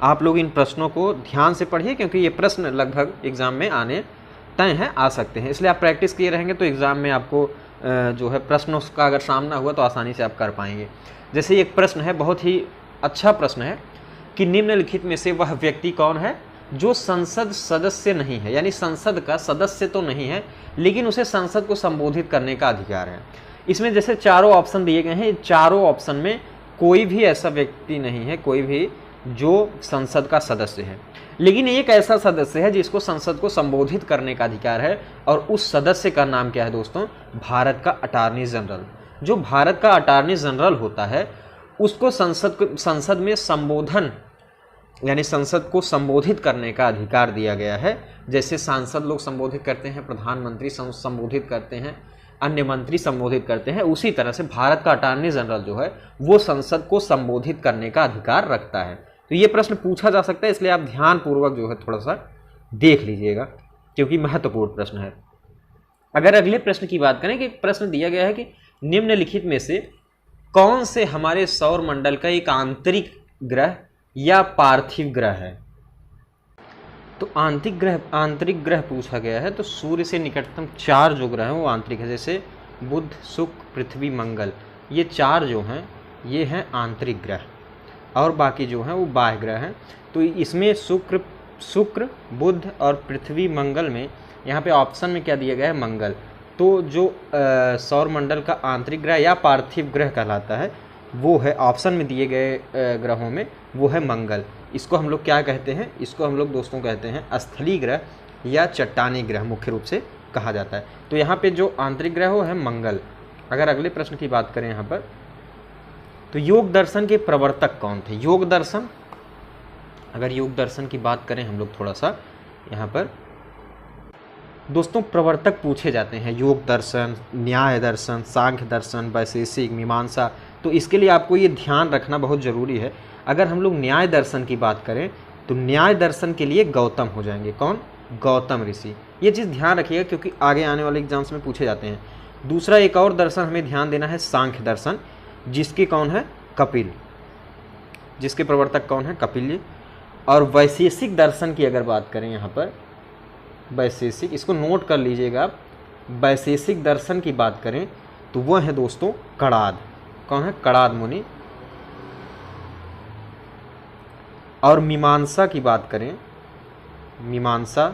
आप लोग इन प्रश्नों को ध्यान से पढ़िए, क्योंकि ये प्रश्न लगभग एग्ज़ाम में आने तय हैं, आ सकते हैं। इसलिए आप प्रैक्टिस किए रहेंगे तो एग्ज़ाम में आपको जो है प्रश्नों का अगर सामना हुआ तो आसानी से आप कर पाएंगे। जैसे एक प्रश्न है, बहुत ही अच्छा प्रश्न है कि निम्नलिखित में से वह व्यक्ति कौन है जो संसद सदस्य नहीं है, यानी संसद का सदस्य तो नहीं है लेकिन उसे संसद को संबोधित करने का अधिकार है। इसमें जैसे चारों ऑप्शन दिए गए हैं, चारों ऑप्शन में कोई भी ऐसा व्यक्ति नहीं है, कोई भी जो संसद का सदस्य है, लेकिन एक ऐसा सदस्य है जिसको संसद को संबोधित करने का अधिकार है, और उस सदस्य का नाम क्या है दोस्तों? भारत का अटॉर्नी जनरल। जो भारत का अटॉर्नी जनरल होता है उसको संसद में संबोधन यानी संसद को संबोधित करने का अधिकार दिया गया है। जैसे सांसद लोग संबोधित करते हैं, प्रधानमंत्री संबोधित करते हैं, अन्य मंत्री संबोधित करते हैं, उसी तरह से भारत का अटॉर्नी जनरल जो है वो संसद को संबोधित करने का अधिकार रखता है। तो ये प्रश्न पूछा जा सकता है, इसलिए आप ध्यानपूर्वक जो है थोड़ा सा देख लीजिएगा, क्योंकि महत्वपूर्ण प्रश्न है। अगर अगले प्रश्न की बात करें कि प्रश्न दिया गया है कि निम्नलिखित में से कौन से हमारे सौर मंडल का एक आंतरिक ग्रह या पार्थिव ग्रह है? तो आंतरिक ग्रह पूछा गया है, तो सूर्य से निकटतम 4 जो ग्रह हैं वो आंतरिक है। जैसे बुध, शुक्र, पृथ्वी, मंगल, ये 4 जो हैं ये हैं आंतरिक ग्रह, और बाकी जो हैं वो बाह्य ग्रह हैं। तो इसमें शुक्र, बुध और पृथ्वी, मंगल में यहाँ पे ऑप्शन में क्या दिया गया है? मंगल। तो जो सौर मंडल का आंतरिक ग्रह या पार्थिव ग्रह कहलाता है वो है ऑप्शन में दिए गए ग्रहों में, वो है मंगल। इसको हम लोग क्या कहते हैं? इसको हम लोग दोस्तों कहते हैं स्थलीय ग्रह या चट्टानी ग्रह, मुख्य रूप से कहा जाता है। तो यहाँ पे जो आंतरिक ग्रह वो है मंगल। अगर अगले प्रश्न की बात करें यहाँ पर, तो योग दर्शन के प्रवर्तक कौन थे? योग दर्शन, अगर योग दर्शन की बात करें हम लोग थोड़ा सा यहाँ पर दोस्तों, प्रवर्तक पूछे जाते हैं। योग दर्शन, न्याय दर्शन, सांख्य दर्शन, वैशेषिक, मीमांसा। तो इसके लिए आपको ये ध्यान रखना बहुत ज़रूरी है। अगर हम लोग न्याय दर्शन की बात करें तो न्याय दर्शन के लिए गौतम हो जाएंगे। कौन? गौतम ऋषि। ये चीज़ ध्यान रखिएगा, क्योंकि आगे आने वाले एग्जाम्स में पूछे जाते हैं। दूसरा एक और दर्शन हमें ध्यान देना है, सांख्य दर्शन, जिसके कौन है? कपिल। जिसके प्रवर्तक कौन है? कपिल जी। और वैशेषिक दर्शन की अगर बात करें यहाँ पर, वैशेषिक, इसको नोट कर लीजिएगा आप। वैशेषिक दर्शन की बात करें तो वह है दोस्तों कणाद। कौन है? कणाद मुनि। और मीमांसा की बात करें, मीमांसा,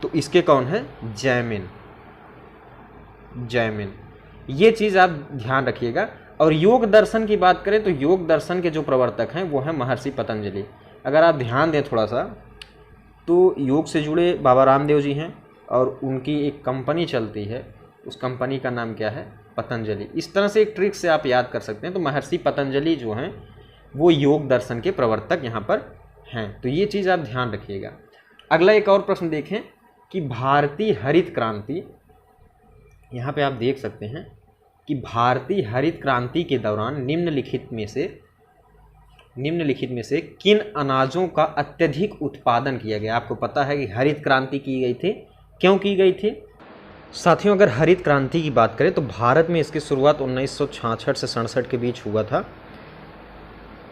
तो इसके कौन है? जैमिन। जैमिन, ये चीज़ आप ध्यान रखिएगा। और योग दर्शन की बात करें तो योग दर्शन के जो प्रवर्तक हैं वो हैं महर्षि पतंजलि। अगर आप ध्यान दें थोड़ा सा, तो योग से जुड़े बाबा रामदेव जी हैं, और उनकी एक कंपनी चलती है, उस कंपनी का नाम क्या है? पतंजलि। इस तरह से एक ट्रिक से आप याद कर सकते हैं। तो महर्षि पतंजलि जो हैं वो योग दर्शन के प्रवर्तक यहाँ पर हैं। तो ये चीज़ आप ध्यान रखिएगा। अगला एक और प्रश्न देखें कि भारतीय हरित क्रांति, यहाँ पे आप देख सकते हैं कि भारतीय हरित क्रांति के दौरान निम्नलिखित में से किन अनाजों का अत्यधिक उत्पादन किया गया? आपको पता है कि हरित क्रांति की गई थी, क्यों की गई थी? साथियों, अगर हरित क्रांति की बात करें तो भारत में इसकी शुरुआत 1966 से 67 के बीच हुआ था।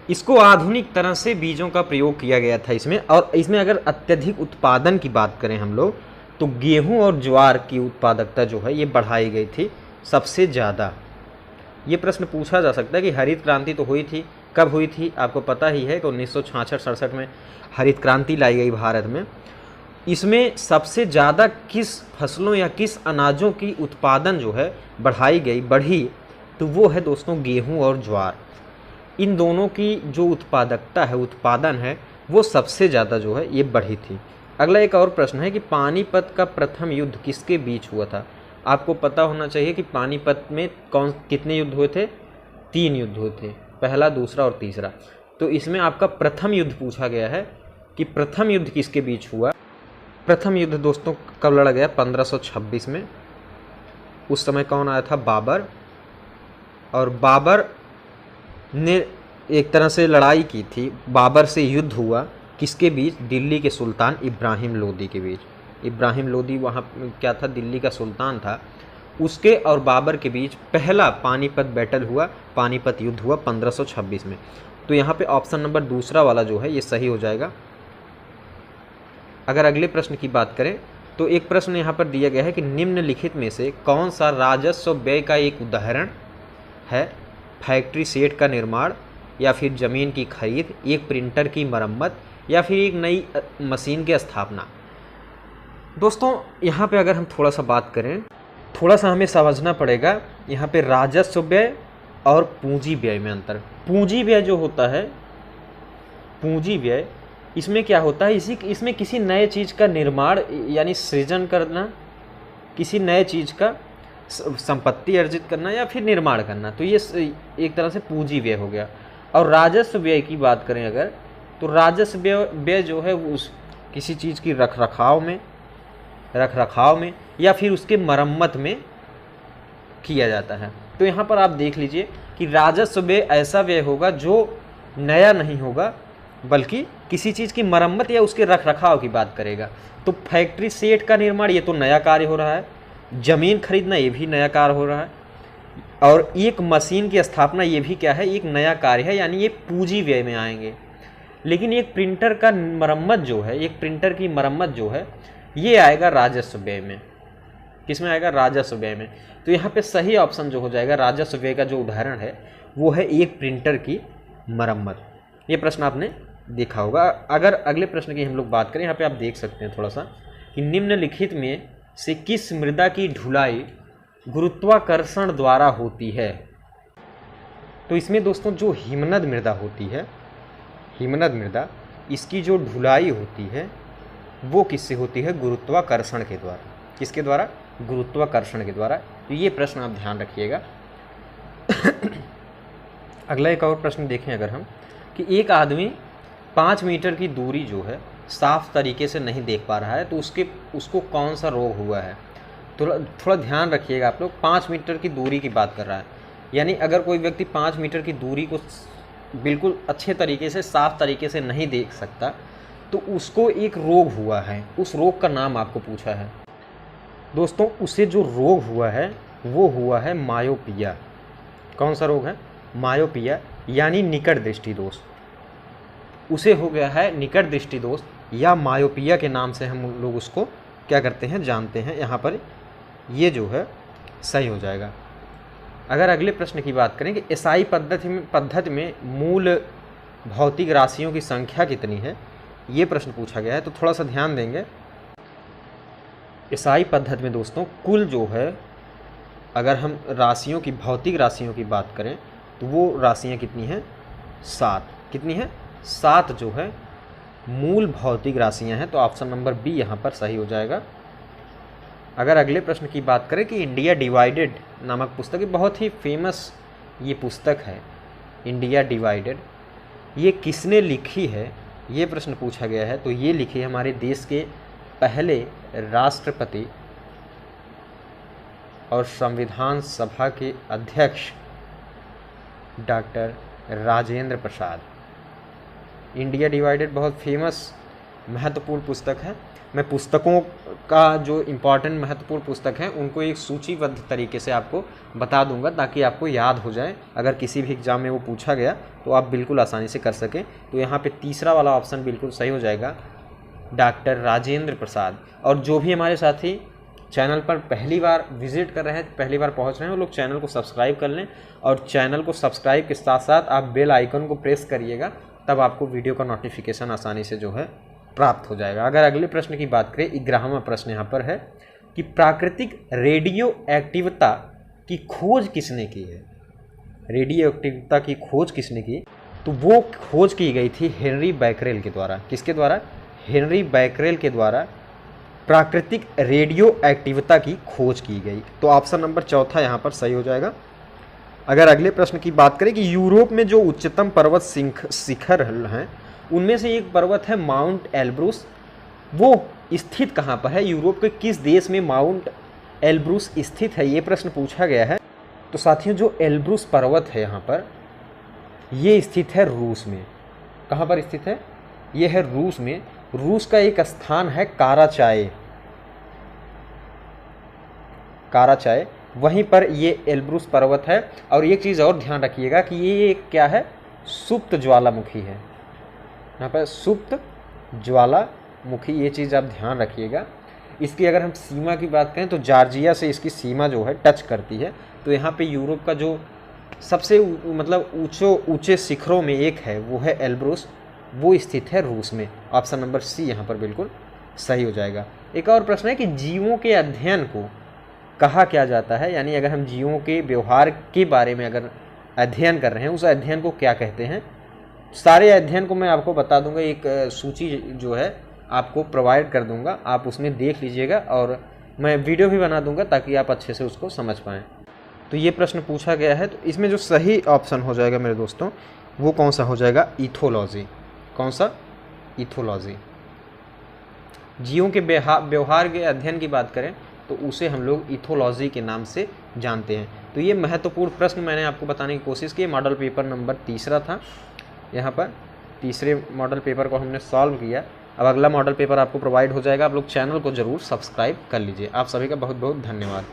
इसको आधुनिक तरह से बीजों का प्रयोग किया गया था इसमें। और इसमें अगर अत्यधिक उत्पादन की बात करें हम लोग, तो गेहूं और ज्वार की उत्पादकता जो है ये बढ़ाई गई थी सबसे ज़्यादा। ये प्रश्न पूछा जा सकता है कि हरित क्रांति तो हुई थी, कब हुई थी? आपको पता ही है कि 1966-67 में हरित क्रांति लाई गई भारत में। इसमें सबसे ज़्यादा किस फसलों या किस अनाजों की उत्पादन जो है बढ़ी, तो वो है दोस्तों गेहूं और ज्वार। इन दोनों की जो उत्पादकता है, उत्पादन है, वो सबसे ज़्यादा जो है ये बढ़ी थी। अगला एक और प्रश्न है कि पानीपत का प्रथम युद्ध किसके बीच हुआ था? आपको पता होना चाहिए कि पानीपत में कितने युद्ध हुए थे? 3 युद्ध हुए थे, पहला, दूसरा और तीसरा। तो इसमें आपका प्रथम युद्ध पूछा गया है कि प्रथम युद्ध किसके बीच हुआ? प्रथम युद्ध दोस्तों कब लड़ा गया? 1526 में। उस समय कौन आया था? बाबर। और बाबर ने एक तरह से लड़ाई की थी, बाबर से युद्ध हुआ किसके बीच? दिल्ली के सुल्तान इब्राहिम लोदी के बीच। इब्राहिम लोदी वहाँ क्या था? दिल्ली का सुल्तान था। उसके और बाबर के बीच पहला पानीपत बैटल हुआ, पानीपत युद्ध हुआ 1526 में। तो यहाँ पे ऑप्शन नंबर दूसरा वाला जो है ये सही हो जाएगा। अगर अगले प्रश्न की बात करें तो एक प्रश्न यहाँ पर दिया गया है कि निम्नलिखित में से कौन सा राजस्व व्यय का एक उदाहरण है? फैक्ट्री सेट का निर्माण, या फिर ज़मीन की खरीद, एक प्रिंटर की मरम्मत, या फिर एक नई मशीन की स्थापना। दोस्तों यहाँ पे अगर हम थोड़ा सा बात करें, थोड़ा सा हमें समझना पड़ेगा यहाँ पे राजस्व व्यय और पूंजी व्यय में अंतर। पूंजी व्यय जो होता है, पूंजी व्यय इसमें क्या होता है, इसमें किसी नए चीज़ का निर्माण यानी सृजन करना, किसी नए चीज़ का संपत्ति अर्जित करना या फिर निर्माण करना, तो ये एक तरह से पूंजी व्यय हो गया। और राजस्व व्यय की बात करें अगर, तो राजस्व व्यय जो है उस किसी चीज़ की रखरखाव में या फिर उसके मरम्मत में किया जाता है। तो यहाँ पर आप देख लीजिए कि राजस्व व्यय ऐसा व्यय होगा जो नया नहीं होगा, बल्कि किसी चीज़ की मरम्मत या उसके रखरखाव की बात करेगा। तो फैक्ट्री सेट का निर्माण ये तो नया कार्य हो रहा है, ज़मीन खरीदना ये भी नया कार्य हो रहा है, और एक मशीन की स्थापना ये भी क्या है, एक नया कार्य है, यानी ये पूंजी व्यय में आएंगे। लेकिन एक प्रिंटर का मरम्मत जो है, एक प्रिंटर की मरम्मत जो है, ये आएगा राजस्व व्यय में। किस में आएगा? राजस्व व्यय में। तो यहाँ पे सही ऑप्शन जो हो जाएगा, राजस्व व्यय का जो उदाहरण है वो है एक प्रिंटर की मरम्मत। ये प्रश्न आपने देखा होगा। अगर अगले प्रश्न की हम लोग बात करें, यहाँ पे आप देख सकते हैं थोड़ा सा कि निम्नलिखित में से किस मृदा की ढुलाई गुरुत्वाकर्षण द्वारा होती है? तो इसमें दोस्तों जो हिमनद मृदा होती है, हिमनद मृदा, इसकी जो ढुलाई होती है वो किससे होती है? गुरुत्वाकर्षण के द्वारा। किसके द्वारा? गुरुत्वाकर्षण के द्वारा। तो ये प्रश्न आप ध्यान रखिएगा। अगला एक और प्रश्न देखें अगर हम, कि एक आदमी 5 मीटर की दूरी जो है साफ तरीके से नहीं देख पा रहा है, तो उसको कौन सा रोग हुआ है? थोड़ा ध्यान रखिएगा आप लोग, 5 मीटर की दूरी की बात कर रहा है, यानी अगर कोई व्यक्ति 5 मीटर की दूरी को बिल्कुल अच्छे तरीके से, साफ तरीके से नहीं देख सकता, तो उसको एक रोग हुआ है। उस रोग का नाम आपको पूछा है। दोस्तों उसे जो रोग हुआ है वो हुआ है मायोपिया। कौन सा रोग है? मायोपिया, यानी निकट दृष्टि दोष। उसे हो गया है निकट दृष्टि दोष, या मायोपिया के नाम से हम लोग उसको क्या करते हैं, जानते हैं। यहाँ पर ये जो है सही हो जाएगा। अगर अगले प्रश्न की बात करें कि एसआई पद्धति में मूल भौतिक राशियों की संख्या कितनी है, ये प्रश्न पूछा गया है। तो थोड़ा सा ध्यान देंगे। एसआई पद्धति में दोस्तों कुल जो है, अगर हम राशियों की, भौतिक राशियों की बात करें, तो वो राशियाँ कितनी हैं? 7। कितनी है? 7 जो है मूल भौतिक राशियाँ हैं। तो ऑप्शन नंबर बी यहाँ पर सही हो जाएगा। अगर अगले प्रश्न की बात करें कि इंडिया डिवाइडेड नामक पुस्तक, बहुत ही फेमस ये पुस्तक है, इंडिया डिवाइडेड, ये किसने लिखी है, ये प्रश्न पूछा गया है। तो ये लिखी है हमारे देश के पहले राष्ट्रपति और संविधान सभा के अध्यक्ष doctor Rajendra Prasad. India divided बहुत फेमस महत्वपूर्ण पुस्तक है। मैं पुस्तकों का जो इम्पॉर्टेंट महत्वपूर्ण पुस्तक हैं उनको एक सूचीबद्ध तरीके से आपको बता दूंगा, ताकि आपको याद हो जाए। अगर किसी भी एग्ज़ाम में वो पूछा गया तो आप बिल्कुल आसानी से कर सकें। तो यहाँ पे तीसरा वाला ऑप्शन बिल्कुल सही हो जाएगा, डॉक्टर राजेंद्र प्रसाद। और जो भी हमारे साथी चैनल पर पहली बार विजिट कर रहे हैं, पहली बार पहुंच रहे हैं, वो लोग चैनल को सब्सक्राइब कर लें, और चैनल को सब्सक्राइब के साथ साथ आप बेल आइकन को प्रेस करिएगा, तब आपको वीडियो का नोटिफिकेशन आसानी से जो है प्राप्त हो जाएगा। अगर अगले प्रश्न की बात करें, 11वां प्रश्न यहाँ पर है कि प्राकृतिक रेडियो एक्टिवता की खोज किसने की है? रेडियो एक्टिवता की खोज किसने की? तो वो खोज की गई थी हेनरी बैकरेल के द्वारा। किसके द्वारा? हेनरी बैकरेल के द्वारा प्राकृतिक रेडियो एक्टिवता की खोज की गई। तो ऑप्शन नंबर चौथा यहाँ पर सही हो जाएगा। अगर अगले प्रश्न की बात करें कि यूरोप में जो उच्चतम पर्वत शिखर हैं उनमें से एक पर्वत है माउंट एल्ब्रूस, वो स्थित कहाँ पर है? यूरोप के किस देश में माउंट एल्ब्रूस स्थित है, ये प्रश्न पूछा गया है। तो साथियों जो एल्ब्रूस पर्वत है यहाँ पर, ये स्थित है रूस में। कहाँ पर स्थित है? ये है रूस में। रूस का एक स्थान है काराचाय, काराचाय, वहीं पर ये एल्ब्रूस पर्वत है। और एक चीज़ और ध्यान रखिएगा कि ये क्या है? सुप्त ज्वालामुखी है। यहाँ पर सुप्त ज्वालामुखी, ये चीज़ आप ध्यान रखिएगा। इसकी अगर हम सीमा की बात करें तो जॉर्जिया से इसकी सीमा जो है टच करती है। तो यहाँ पे यूरोप का जो सबसे मतलब ऊंचे शिखरों में एक है वो है एल्ब्रूस, वो स्थित है रूस में। ऑप्शन नंबर सी यहाँ पर बिल्कुल सही हो जाएगा। एक और प्रश्न है कि जीवों के अध्ययन को कहा क्या जाता है, यानी अगर हम जीवों के व्यवहार के बारे में अगर अध्ययन कर रहे हैं, उस अध्ययन को क्या कहते हैं। सारे अध्ययन को मैं आपको बता दूंगा, एक सूची जो है आपको प्रोवाइड कर दूंगा, आप उसमें देख लीजिएगा और मैं वीडियो भी बना दूंगा ताकि आप अच्छे से उसको समझ पाएँ। तो ये प्रश्न पूछा गया है, तो इसमें जो सही ऑप्शन हो जाएगा मेरे दोस्तों वो कौन सा हो जाएगा, इथोलॉजी। कौन सा, इथोलॉजी। जीवों के व्यवहार के अध्ययन की बात करें तो उसे हम लोग इथोलॉजी के नाम से जानते हैं। तो ये महत्वपूर्ण प्रश्न मैंने आपको बताने की कोशिश की। मॉडल पेपर नंबर 3 था, यहाँ पर तीसरे मॉडल पेपर को हमने सॉल्व किया। अब अगला मॉडल पेपर आपको प्रोवाइड हो जाएगा, आप लोग चैनल को ज़रूर सब्सक्राइब कर लीजिए। आप सभी का बहुत बहुत धन्यवाद।